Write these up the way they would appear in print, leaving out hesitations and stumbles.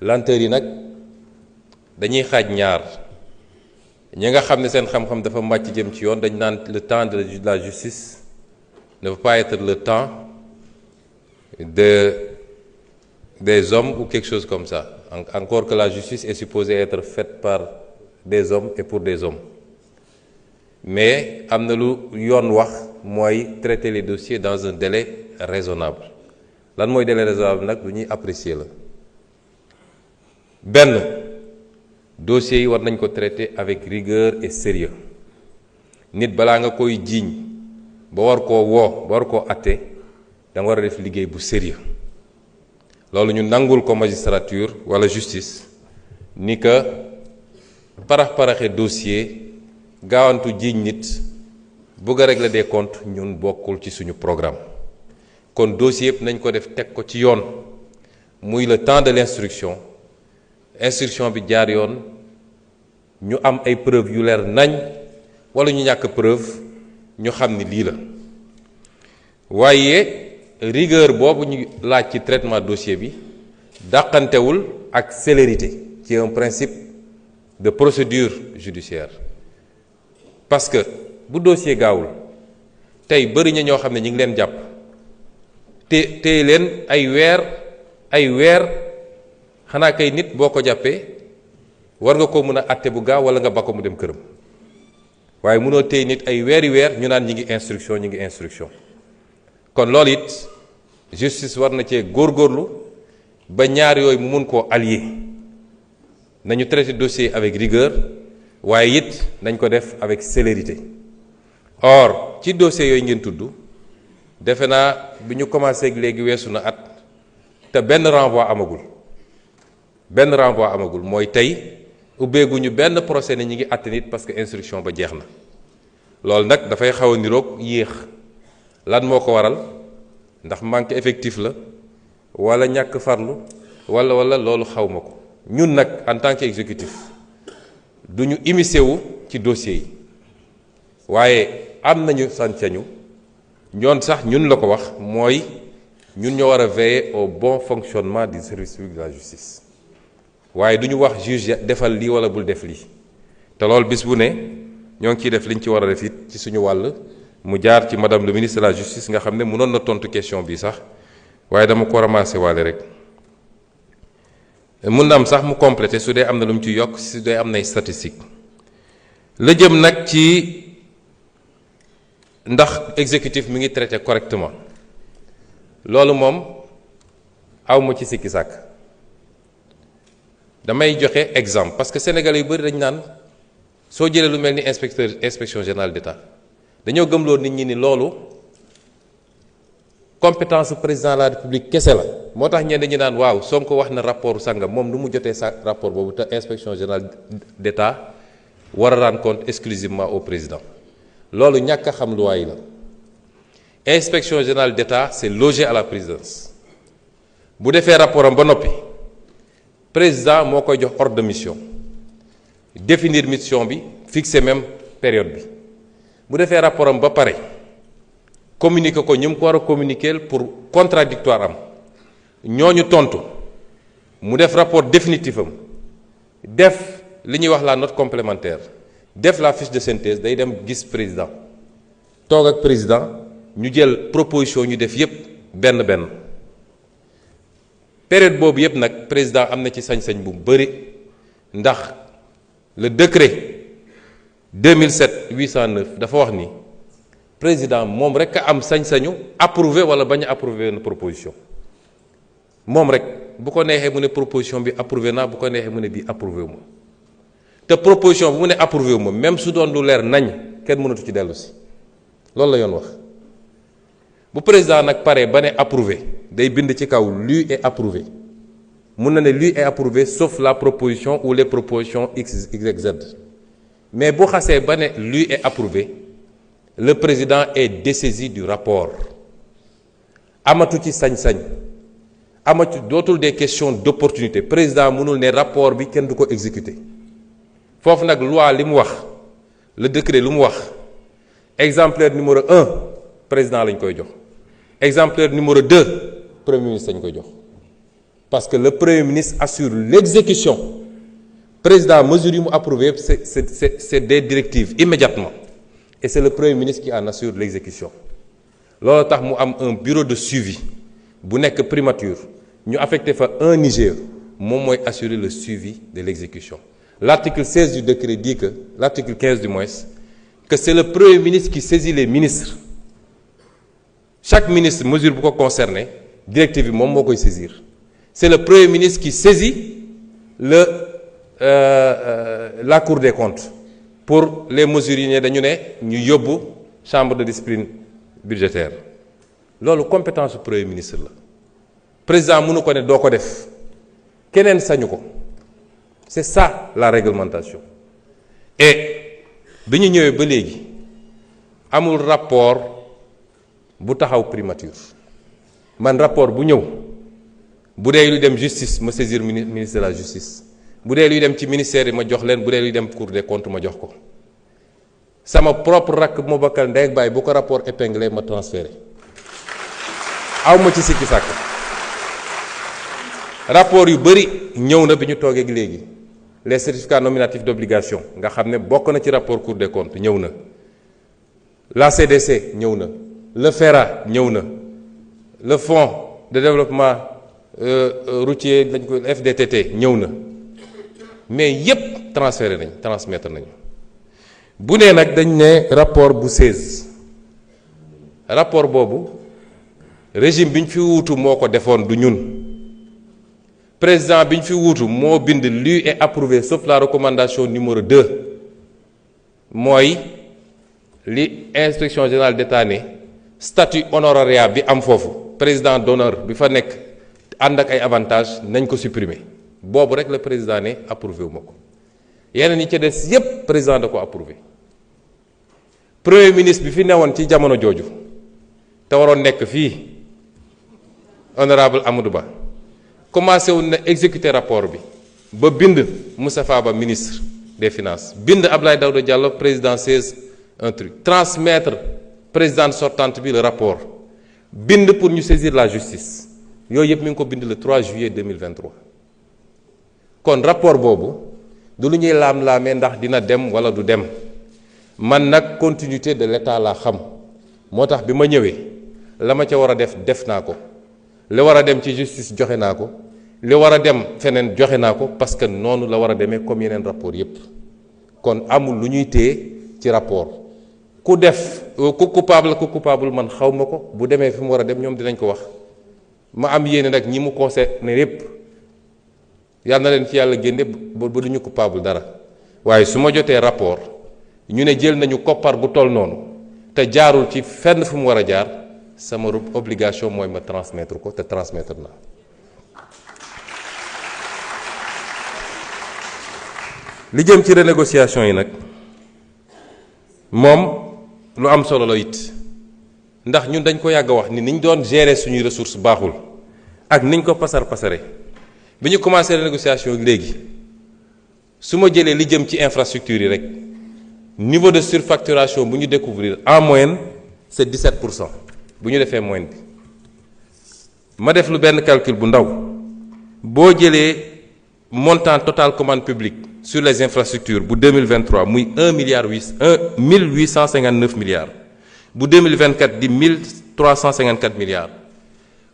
lenteur yi nag dañuy xaaj ñaar ñi nga xam ne seen xam-xam dafa màcc jëm ci yoon dañ naan le temps de la justice ne peut pas être le temps des hommes ou quelque chose comme ça. Encore que la justice est supposée être faite par des hommes et pour des hommes. Mais am na lu yoon wax mooy traiter les dossiers dans un délai raisonnable lan mooy délai raisonnable nag lu ñuy apprécier la benn dossiers yi war nañ ko traiter avec rigueur et sérieux nit balaa nga koy jiiñ ba war koo woo ba war koo atte da nga war a def liggéey bu sérieux loolu ñu nangul ko magistrature wala justice ni que parax-paraxe dossier gaawantu jiiñ nit bëgg a régler des comptes ñun bokkul ci suñu programme kon dossier yëpp nañ ko def teg ko ci yoon muy le temps de l'instruction bi jaar yoon ñu am ay preuves yu leer nañ wala ñu ñàkk preuve ñu xam ni lii la waaye rigueur boobu ñu laaj ci traitement dossier bi dàqantewul ak célérité ci un principe de procédure judiciaire parce que bu dossier gaawul tey bëri na ñoo xam ne ñu ngi leen jàpp te téye leen ay weer xanaa kay nit boo ko jàppee war nga ko mën a àtte bu gaaw wala nga ba ko mu dem këram waaye mënoo téye nit ay weer ñu naan ñi ngi instruction kon loolu it justice war na cee góorgóorlu ba ñaar yooyu mu mun koo allier nañu traiter dossier avec rigueur waaye it nañ ko def avec célérité or ci dossier yooyu ngeen tudd defe naa bi ñu commencé ak léegi weesu na at te benn renvoi amagul mooy tey ubbeeguñu benn procès ne ñi ngi àtte nit parce que instruction ba jeex na loolu nag dafay xaw a niroog yéex lan moo ko waral ndax manque effectif la wala ñàkk farlu wala loolu xaw ma ko ñun nag en tant qu'exécutif du ñu immiscé wu ci dossier yi waaye am nañu sañ-sañu ñoon sax ñun la ko wax mooy ñun ñoo war a veiller au bon fonctionnement du service public de la justice waaye du ñu wax juge defal lii wala bul def lii te loolu bis bu ne ñoo ngi ciy def liñ ci war a def it ci suñu wàll mu jaar ci madame le ministre de la justice nga xam ne mënoon na tontu question bi sax waaye dama ko ramassé waale rek mun na am sax mu complété su dee am na lu mu ci yokk su dee am nay statistique la jëm nag ci ndax exécutif mi ngi traité correctement loolu moom awma ci sikki sàkk damay joxe exemple parce que sénégalais yu bëri dañ naan soo jëlee lu mel ni inspection générale d'État dañoo gëmloo nit ñi ni loolu compétence su président de la république kese la moo tax ñenn ñi naan waaw Sonko wax na rapport sangam moom nu mu jotee sa rapport boobu te inspection générale d'État war a rendre compte exclusivement au président loolu ñàkk a xam loi yi la inspection générale d'État c'est logé à la présidence bu defee rapport am ba noppi président moo koy jox ordre de mission définir mission bi fixer même période bi bu defee rapport am ba pare communiquer ko ñu mu ko war a communiquer pour contradictoire am ñooñu tontu mu def rapport définitif am def li ñuy wax la note complémentaire def la fiche de synthèse day dem gis président toog ak président ñu jël proposition ñu def yépp benn période boobu yépp nag président am na ci sañ-sañ bu bëri ndax le décret 2007-809 dafa wax ni président moom rek a am sañ-sañu approuver wala bañ a approuver une proposition moom rek bu ko neexee mu ne proposition bi approuvé naa bu ko neexee mu ne bii approuvé wu ma te proposition bu mu ne approuvé wu ma même su doon lu leer nañ kenn mënatu ci dellu si loolu la yoon wax bu président nag paree ba ne approuvé day bind ci kaw lu est approuvé mun na ne lu est approuvé sauf la proposition ou les propositions x y z mais bu xasee ba ne lu est approuvé le président est dessaisi du rapport amatu ci sañ-sañ amatu dootul des questions d'opportunité président mënul ne rapport bi kenn du ko exécuter foofu nag loi li mu wax le décret lu mu wax exemplaire numéro 1 président lañ koy jox exemplaire numéro 2 premier ministre lañ koy jox parce que le Premier ministre assure l'exécution. Président mesure yi mu approuvé c'est des directives immédiatement et c'est le Premier ministre qui en assure l'exécution. loolu tax mu am un bureau de suivi bu nekk primature ñu affecté fa un IGE moom mooy assurer le suivi de l'exécution. L'article 16 du décret dit que, l'article 15 du moins, que c'est le Premier ministre qui saisit les ministres. Chaque ministre mesure bu ko concerné directive bi moom moo koy saisir. C'est le Premier ministre qui saisit la Cour des comptes pour les mesures yi ne dañu ne ñu yóbbu chambre de discipline budgétaire. loolu compétence du Premier ministre la. président mënu ko ne doo ko def keneen sañu ko. C'est ça la réglementation. Et bi ñu ñëwee ba léegi amul rapport bu taxaw primature man rapport bu ñëw bu dee luy dem justice ma saisir ministre de la justice bu dee luy dem ci ministère yi ma jox leen bu dee luy dem Cour des comptes ma jox ko sama propre rakk mu bakkal ndey ak baay bu ko rapport épinglé ma transféré aw ma ci sikki sàkk. rapport yu bëri ñëw na bi ñu toogee léegi les certificats nominatifs d'obligation nga xam ne bokk na ci rapport Cour des comptes ñëw na la CDC ñëw na le FERA ñëw na le fonds de développement routier dañ ko FDTT ñëw na mais yépp transmettre nañu bu nee nag dañ ne rapport bu 16 rapport boobu régime bi ñu fi wuutu moo ko defoon du ñun. président bi ñu fi wuutu moo bind lu est approuvé sauf la recommandation numéro 2 mooy li inspection générale d'État ne statut honorariat bi am foofu président d'honneur bi fa nekk ànd ak ay avantages nañ ko supprimer boobu rek la président ne approuvé wu ma ko yeneen yi ca des yépp président da ko approuvé. premier ministre bi fi newoon ci jamono jooju te waroon nekk fii honorable Amadou Ba. commencé woon na exécuter rapport bi ba bind Moustapha Ba ministre des finances bind Abdoulaye Daouda Diallo président 16 un truc transmettre présidente sortante bi le rapport bind pour ñu saisir la justice yooyu yëpp mi ngi ko bind le 3 juillet 2023 kon rapport boobu du lu ñuy laam-laamee ndax dina dem wala du dem man nag continuité de l'état laa xam moo tax bi ma ñëwee la ma ca war a def naa ko li war a dem ci justice joxe naa ko li war a dem feneen joxe naa ko parce que noonu la war a demee comme yeneen rapport yépp kon amul lu ñuy téye ci rapport ku def ku coupable man xaw ma ko bu demee fi mu war a dem ñoom dinañ ko wax ma am yéene nag ñi mu concerné yépp yal na leen ci yàlla génne ba du ñu coupable dara waaye su ma jotee rapport ñu ne jël nañu koppar bu toll noonu te jaarul ci fenn fu mu war a jaar sama obligation mooy ma transmettre ko te transmettre naa. li jëm ci renégociation yi nag moom lu am solo la it ndax ñun dañ ko yàgg a wax ni niñ doon gérer suñuy ressources baaxul ak niñ ko pasare bi ñu commencé renégociation léegi su ma jëlee li jëm ci infrastructure yi rek niveau de surfacturation bu ñu découvrir en moyenne c'est 17% bu ñu defee moyenne bi ma def lu benn calcul bu ndaw boo jëlee montant total commande publique sur les infrastructures bu 2023 muy 1859 milliards bu 2024 di 1354 milliards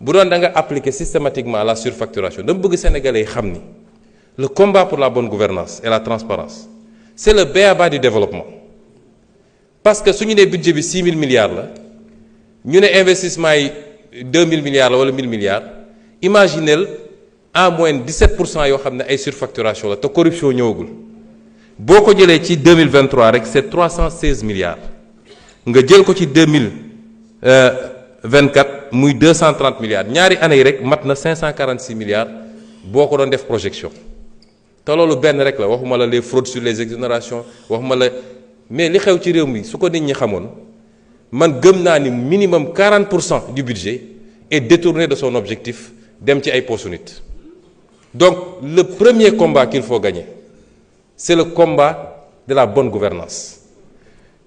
bu doon da nga appliquer systématiquement la surfacturation dama bëgg sénégalais yi xam ni le combat pour la bonne gouvernance et la transparence c'est le b.a.-ba du développement parce que su ñu nee budget bi 6 000 milliards la ñu ne investissement yi 2 000 milliards la wala 1 000 milliards imaginez en moyenne 17% yoo xam ne ay surfacturation la te corruption ñëwagul boo ko jëlee ci 2023 rek c'est 316 milliards nga jël ko ci 2024 muy 230 milliards ñaari année yi rek mat na 546 milliards boo ko doon def projection te loolu benn rek la waxuma la les fraudes sur les exonérations waxuma la mais li xew ci réew mi su ko nit ñi xamoon man gëm naa ni minimum 40% du budget est détourné de son objectif dem ci ay poches nit. Donc le premier combat qu'il faut gagner c'est le combat de la bonne gouvernance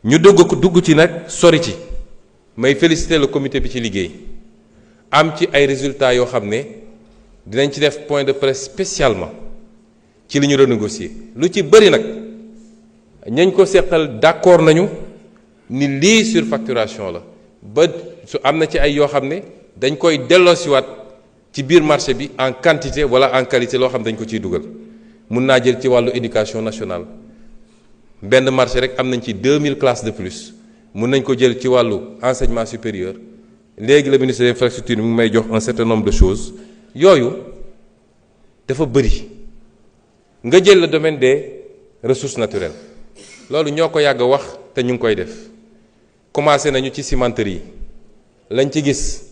ñu dugg ci nag sori ci may féliciter le comité bi ci liggéey am ci ay résultats yoo xam ne dinañ ci def point de presse spécialement ci li ñu renégocier lu ci bëri nag ñañ ko seqal d'accord nañu ni lii surfacturation la ba su am na ci ay yoo xam ne dañ koy delloosiwaat ci biir marché bi en quantité wala en qualité loo xam dañ ko ciy dugal mun naa jël ci wàllu éducation nationale benn marché rek am nañ ci 2000 classes de plus mun nañ ko jël ci wàllu enseignement supérieur léegi le ministre des infrastructures mi ngi may jox un certain nombre de choses yooyu dafa bëri nga jël le domaine des ressources naturelles loolu ñoo ko yàgg a wax te ñu ngi koy def commencé nañu ci cimenterie yi lañ ci gis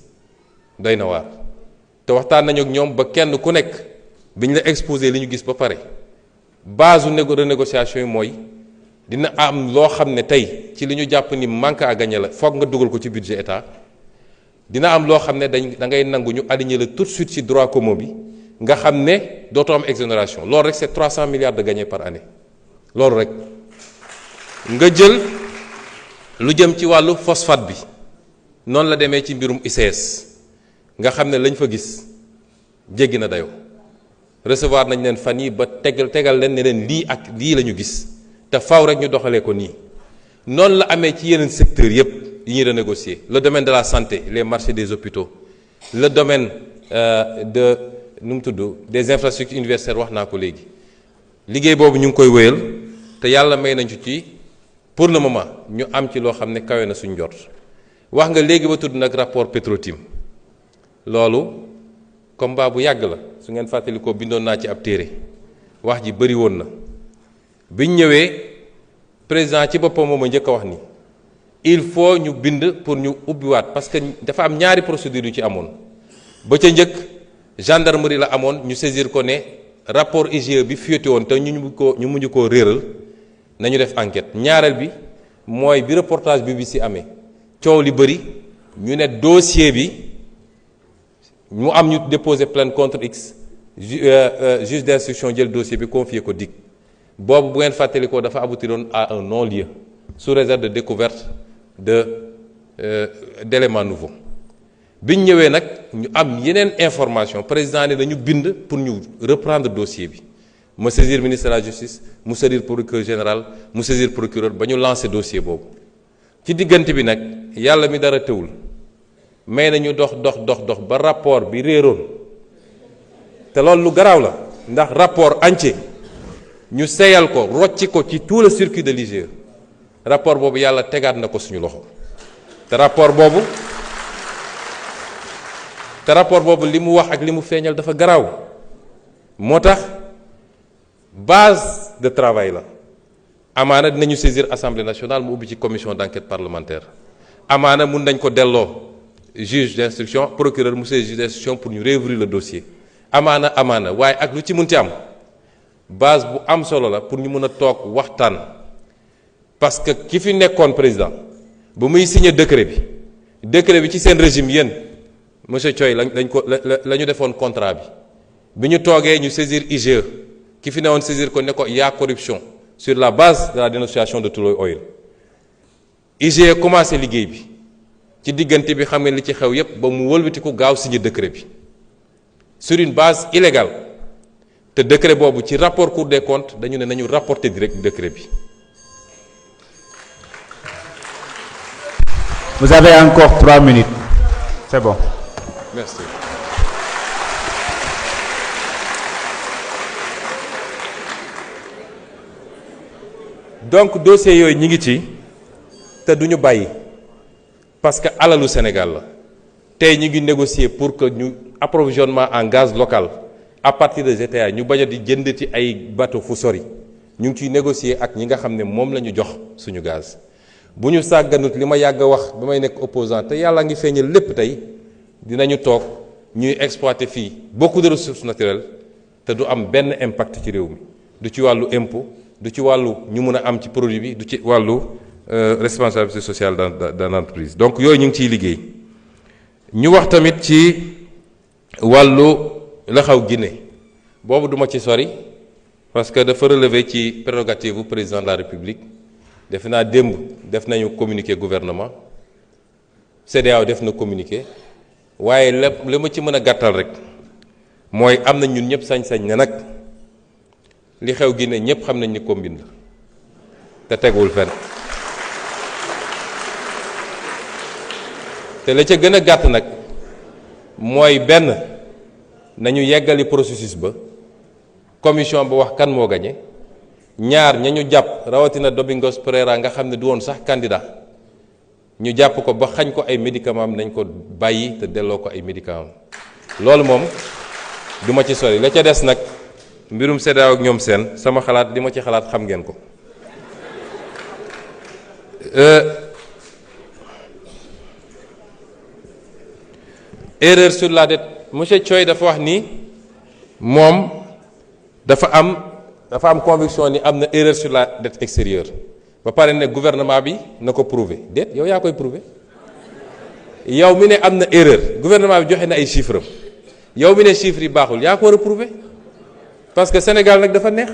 doy na waar te waxtaan nañu ak ñoom ba kenn ku nekk bi ñu la exposé li ñu gis ba pare base renégociation yi mooy dina am loo xam ne tey ci li ñu jàpp ni manque à gagner la foog nga dugal ko ci budget état dina am loo xam ne da ngay nangu ñu aligner la tout de suite ci droit commun bi nga xam ne dootoo am exonération loolu rek c'est 300 milliards de gagnés par année loolu rek nga jël lu jëm ci wàllu phosphate bi noonu la demee ci mbirum ICS nga xam ne lañ fa gis jéggi na dayoo recevoir nañ leen fan yi ba tegal leen ne leen lii ak lii la ñu gis te faw rek ñu doxalee ko nii noonu la amee ci yeneen secteurs yépp yi ñuy renégocier le domaine de la santé les marchés des hôpitaux le domaine nu mu tudd des infrastructures universitaires wax naa ko léegi liggéey boobu ñu ngi koy wéyal te yàlla may nañu ci pour le moment ñu am ci loo xam ne kawe na suñ jot wax nga léegi ba tudd nag rapport Petro-Tim loolu combat bu yàgg la su ngeen fàttali ko bindoon naa ci ab téere wax ji bëri woon na biñ ñëwee président ci boppam moom a njëkk a wax ni il faut ñu bind pour ñu ubbiwaat parce que dafa am ñaari procédure yu ci amoon ba ca njëkk gendarmerie la amoon ñu saisir ko ne rapport IGE bi fuité woon te ñu mujj koo réeral nañu def enquête ñaareel bi mooy bi reportage BBC amee coow li bëri ñu ne dossier bi mu am ñu déposer plainte contre X juge d'instruction jël dossier bi confier ko DIC boobu bu ngeen fàttali ko dafa aboutiroon à un non-lieu sous réserve de découverte d'éléments nouveaux biñ ñëwee nag ñu am yeneen information président ne dañu bind pour ñu reprendre dossier bi ma saisir ministre de la justice mu saisir procureur général mu saisir procureur ba ñu lancer dossier boobu ci diggante bi nag yàlla mi dara teewul may nañu dox ba rapport bi réeroon te loolu lu garaaw la ndax rapport entier ñu seyal ko rocci ko ci tout le circuit de l'IGE rapport boobu yàlla tegaat na ko suñu loxo te rapport boobu li mu wax ak li mu feeñal dafa garaaw moo tax base de travail la amaana dinañu saisir assemblée nationale mu ubbi ci commission d'enquête parlementaire amaana mun nañ ko delloo juge d'instruction procureur mu saisir juge d'instruction pour ñu réouvrir le dossier amaana waaye ak lu ci mun ci am base bu am solo la pour ñu mën a toog waxtaan parce que ki fi nekkoon président ba muy signer décret bi ci seen régime yéen monsieur Thioye la ñu defoon contrat bi ñu toogee ñu saisir IGE ki fi newoon saisir ko ne ko y a corruption sur la base de la dénonciation de Tullow Oil IGE commencé liggéey bi ci diggante bi xam ngeen li ci xew yépp ba mu wëlbatiku gaaw signer décret bi sur une base illégale te décret boobu ci rapport Cour des comptes dañu ne nañu rapporter direct décret bi. Vous avez encore 3 minutes. C'est bon. Merci. Donc dossier yooyu ñi ngi ci te duñu bàyyi parce que alalu Sénégal la tey ñu ngi négocier pour que ñu approvisionnement en gaz local à partir de GTA ñu bañ a di jënd ci ay bateau fu sori ñu ngi ciy négocier ak ñi nga xam ne moom la ñu jox suñu gaz bu ñu sàgganut li ma yàgg a wax ba may nekk opposant te yàlla ngi feeñal lépp tey dinañu toog ñuy exploiter fii beaucoup de ressources naturelles te du am benn impact ci réew mi du ci wàllu impôt du ci wàllu ñu mën a am ci produit bi du ci wàllu responsabilité sociale dans l'entreprise donc yooyu ñu ngi ciy liggéey ñu wax tamit ci wàllu la xaw Guinée boobu duma ci sori parce que dafa relever ci prérogative bu président de la République defe naa démb def nañu communiqué gouvernement CEDEAO def na communiqué waaye lépp li ma ci mën a gàttal rek mooy am na ñun ñëpp sañ-sañ ne nag li xew Guinée ñëpp xam nañ ni combine la te teguwul fenn te la ca gën a gàtt nag mooy benn nañu yeggali processus ba commission ba wax kan moo gañe ñaar ña ñu jàpp rawatina Domingos Pereira nga xam ne du woon sax candidat ñu jàpp ko ba xañ ko ay médicaments am nañ ko bàyyi te delloo ko ay médicaments am loolu moom du ma ci sori la ca des nag mbirum CEDEAO ak ñoom seen sama xalaat li ma ci xalaat xam ngeen ko erreur sur la dette monsieur Thioye dafa wax ni moom dafa am conviction ni am na erreur sur la dette extérieure ba pare ne gouvernement bi na ko prouver déet yow yaa koy prouver yow mi ne am na erreur gouvernement bi joxe na ay chiffres yow mi ne chiffres yi baaxul yaa ko war a prouver parce que Sénégal nag dafa neex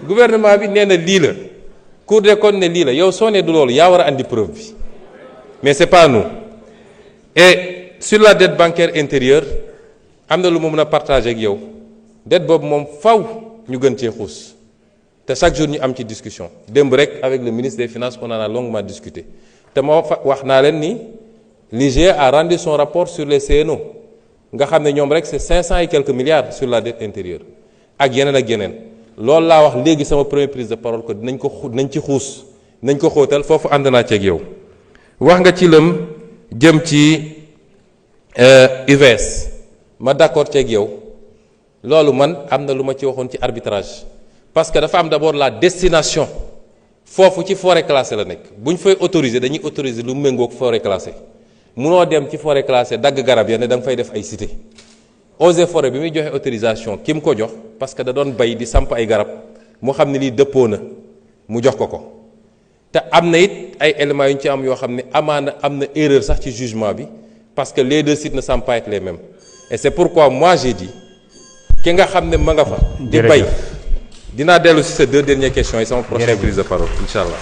gouvernement bi nee na lii la Cour des comptes ne lii la yow soo nee du loolu yaa war a andi preuve bi mais c'est pas nous. Et sur la dette bancaire intérieure am na lu ma mën a partager ak yow dette boobu moom faw ñu gën cee xuus te chaque jour ñu am ci discussion démb rek avec le ministre des Finances on en a longuement discuté te moo wax naa leen ni l'IGE a rendu son rapport sur les CNO nga xam ne ñoom rek c'est 500 et quelques milliards sur la dette intérieure ak yeneen loolu laa wax léegi sama première prise de parole que dinañ ci xuus nañ ko xóotal foofu ànd naa ci ak yow wax nga ci lëm jëm ci UVS ma d'accord ci ak yow loolu man am na lu ma ci waxoon ci arbitrage parce que dafa am d'abord la destination foofu ci forêt classée la nekk bu ñu fay autoriser dañuy autoriser lu méngoog forêt classée munoo dem ci forêt classée dagg garab ya ne da nga fay def ay cité Eaux et Forêts bi muy joxe autorisation ki mu ko jox parce que da doon bay di samp ay garab mu xam ne lii dëppoo na mu jox ko te am na it ay éléments yu ñu ci am yoo xam ne amaana am na erreur sax ci jugement bi parce que les deux sites ne semblent pas être les mêmes et c'est pourquoi moi j'ai dit ki nga xam ne ma nga fa di bay dinaa dellu si ces deux dernières questions yi sama prochaine prise de parole incha allah